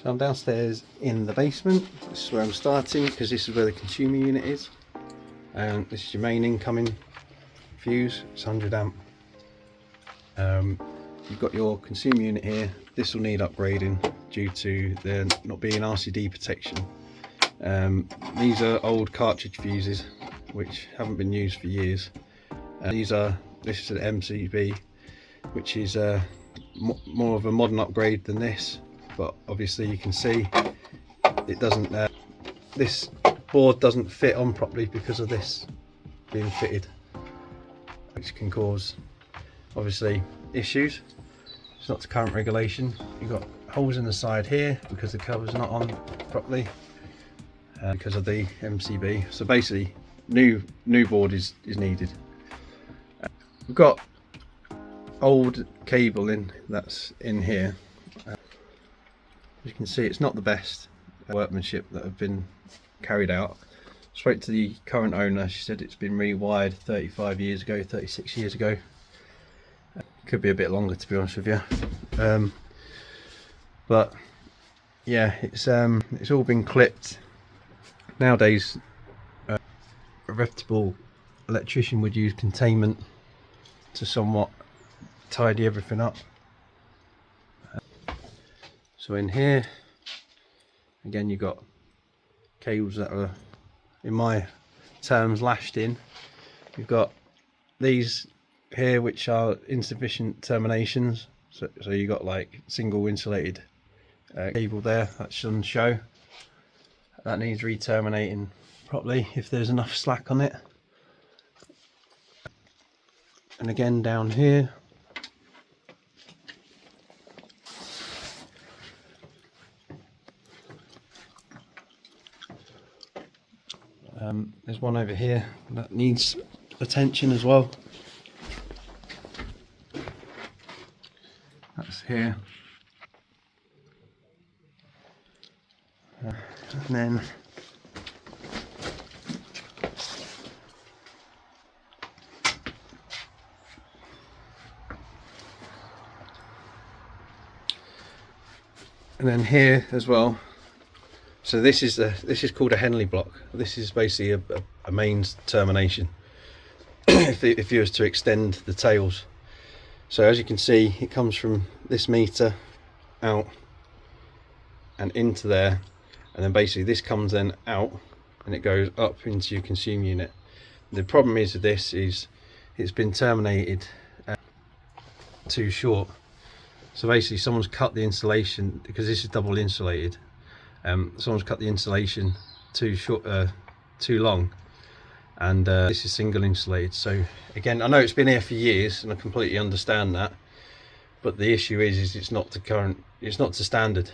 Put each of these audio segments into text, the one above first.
So I'm downstairs in the basement. This is where I'm starting because this is where the consumer unit is. And this is your main incoming fuse. It's 100 amp. You've got your consumer unit here. This will need upgrading due to there not being RCD protection. These are old cartridge fuses which haven't been used for years. This is an MCB, which is more of a modern upgrade than this, but obviously you can see it doesn't. This board doesn't fit on properly because of this being fitted, which can cause obviously issues. It's not to current regulation. You've got holes in the side here because the cover's not on properly because of the MCB. So basically, new board is needed. We've got old cabling that's in here. As you can see, it's not the best workmanship that have been carried out. Spoke to the current owner. She said it's been rewired 35 years ago, 36 years ago. Could be a bit longer, to be honest with you. But yeah, it's all been clipped. Nowadays, a reputable electrician would use containment to somewhat tidy everything up. So in here, again, you've got cables that are, in my terms, lashed in. You've got these here which are insufficient terminations, so you got like single insulated cable there that's on show. That needs re-terminating properly if there's enough slack on it. And again down here, there's one over here that needs attention as well. That's here. And then here as well. So this is called a Henley block. This is basically a mains termination. if you was to extend the tails. So as you can see, it comes from this meter out and into there, and then basically this comes then out and it goes up into your consumer unit. The problem is with this is it's been terminated too short. So basically someone's cut the insulation, because this is double insulated. Someone's cut the insulation too short, too long, and this is single insulated. So again, I know it's been here for years and I completely understand that, but the issue is it's not to current, it's not to standard.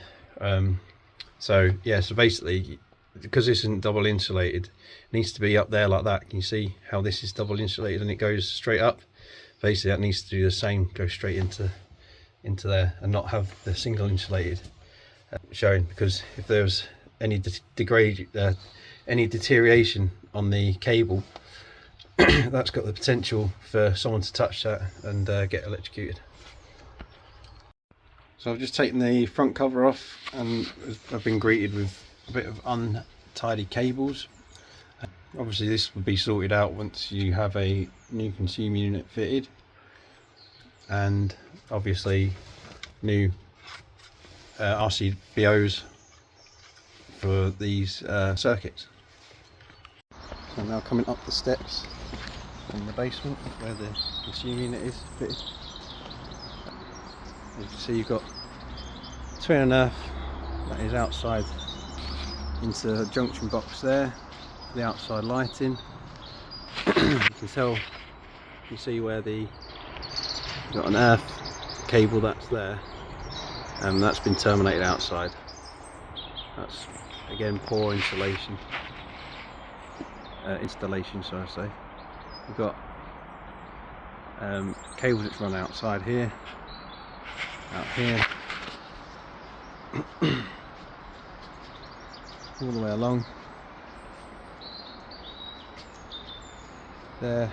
So yeah, so basically, because this isn't double insulated, it needs to be up there like that. Can you see how this is double insulated and it goes straight up? Basically that needs to do the same, go straight into there, and not have the single insulated showing, because if there was any any deterioration on the cable, that's got the potential for someone to touch that and get electrocuted. So I've just taken the front cover off and I've been greeted with a bit of untidy cables. Obviously this would be sorted out once you have a new consumer unit fitted, and obviously new RCBOs for these circuits. So I'm now coming up the steps in the basement where the consumer unit is fitted. As you can see, you've got 2.5 that is outside into the junction box there, the outside lighting. You can tell, you can see where you've got an earth cable that's there, and that's been terminated outside. That's again poor installation. So I say. We've got cables that's run outside here, out here, all the way along there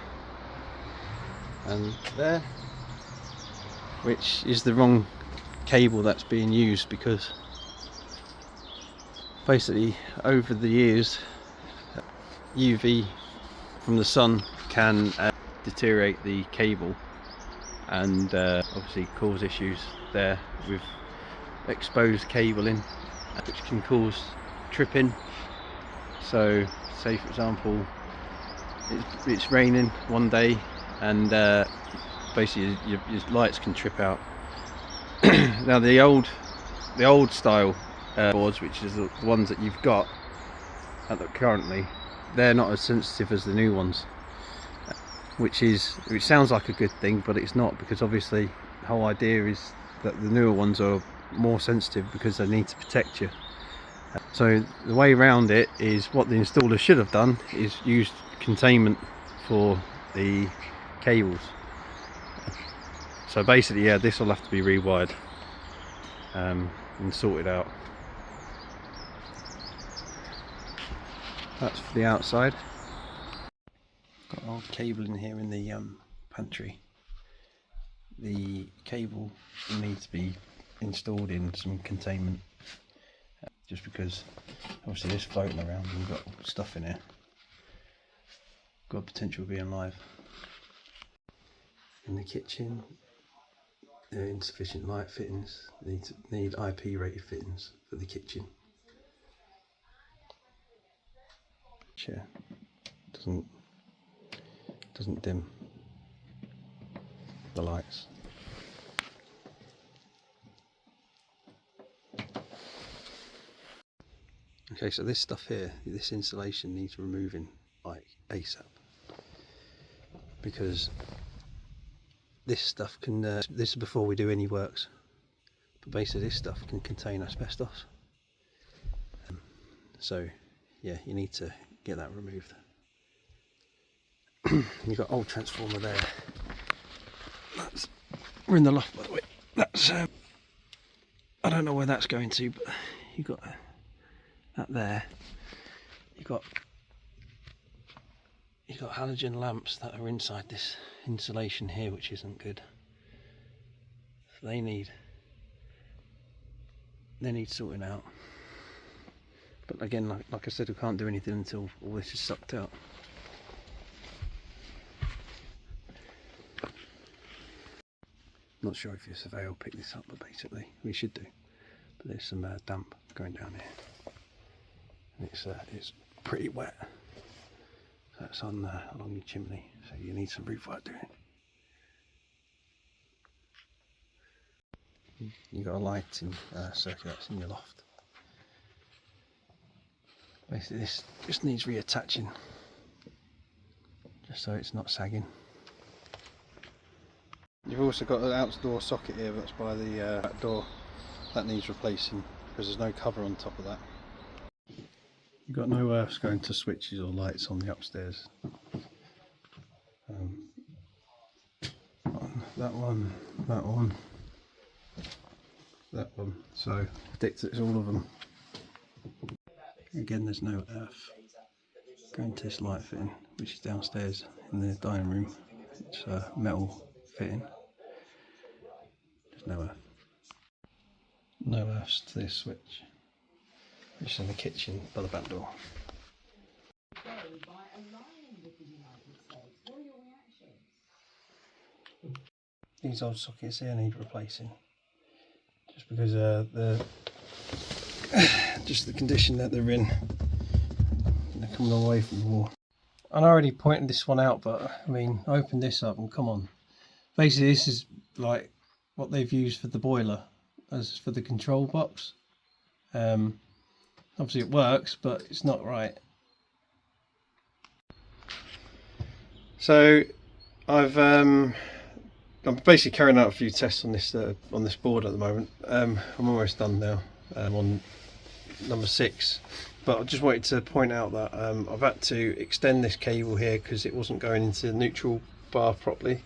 and there, which is the wrong cable that's being used, because Basically, over the years, UV from the sun can deteriorate the cable and obviously cause issues there with exposed cabling, which can cause tripping. So say for example it's raining one day and basically your lights can trip out. Now the old style boards, which is the ones that you've got currently, they're not as sensitive as the new ones, which sounds like a good thing, but it's not, because obviously the whole idea is that the newer ones are more sensitive because they need to protect you. So the way around it is, what the installer should have done is used containment for the cables. So basically, yeah, this will have to be rewired and sorted out. That's for the outside. Got old cable in here in the pantry. The cable needs to be installed in some containment, just because obviously this floating around and we've got stuff in here, got potential of being live. In the kitchen, there are insufficient light fittings. Need IP rated fittings for the kitchen. Chair doesn't dim the lights. Okay, so this stuff here, this insulation needs removing like ASAP, because this stuff can, this is before we do any works, but basically this stuff can contain asbestos. So yeah, you need to get that removed. You've got old transformer there. We're in the loft, by the way. That's I don't know where that's going to, but you've got that there. You've got halogen lamps that are inside this insulation here, which isn't good. So they need sorting out. But again, like I said, we can't do anything until all this is sucked out. Not sure if your surveyor will pick this up, but basically we should do. But there's some damp going down here. And it's pretty wet. So it's on along your chimney. So you need some roof work doing. You've got a light in circulates in your loft. Basically this just needs reattaching, just so it's not sagging. You've also got an outdoor socket here that's by the back door. That needs replacing because there's no cover on top of that. You've got no earths going to switches or lights on the upstairs. That one, that one, that one. So it's all of them. Again, there's no earth going to this light fitting, which is downstairs in the dining room. It's a metal fitting. There's no earth. No earths to this switch, which is in the kitchen by the back door. These old sockets here need replacing, just because just the condition that they're in. They're coming away from the wall. I already pointed this one out, but I mean, open this up and come on. Basically, this is like what they've used for the boiler as for the control box. Obviously it works, but it's not right. So I'm basically carrying out a few tests on this board at the moment. I'm almost done now. I'm on number 6, but I just wanted to point out that I've had to extend this cable here because it wasn't going into the neutral bar properly.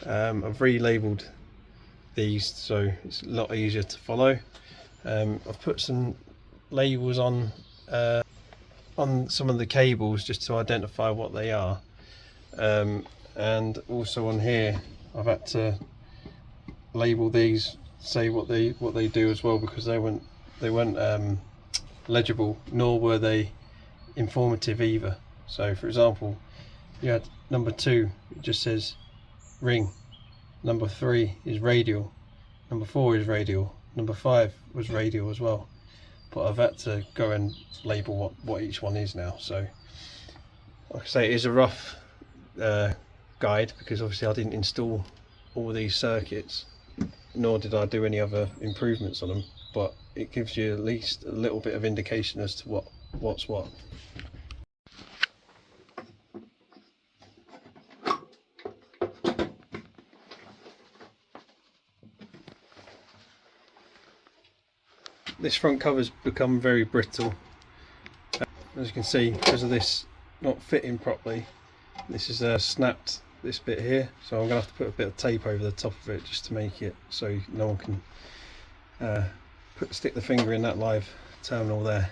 I've relabeled these so it's a lot easier to follow. I've put some labels on some of the cables just to identify what they are, and also on here I've had to label these, say what they do as well, because they weren't legible, nor were they informative either. So for example, you had number 2, it just says ring, number 3 is radial, number 4 is radial, number 5 was radial as well, but I've had to go and label what each one is now. So like I say, it is a rough guide, because obviously I didn't install all these circuits, nor did I do any other improvements on them, but it gives you at least a little bit of indication as to what's what. This front cover's become very brittle, as you can see, because of this not fitting properly. This is snapped, this bit here, so I'm going to have to put a bit of tape over the top of it just to make it so no one can stick the finger in that live terminal there.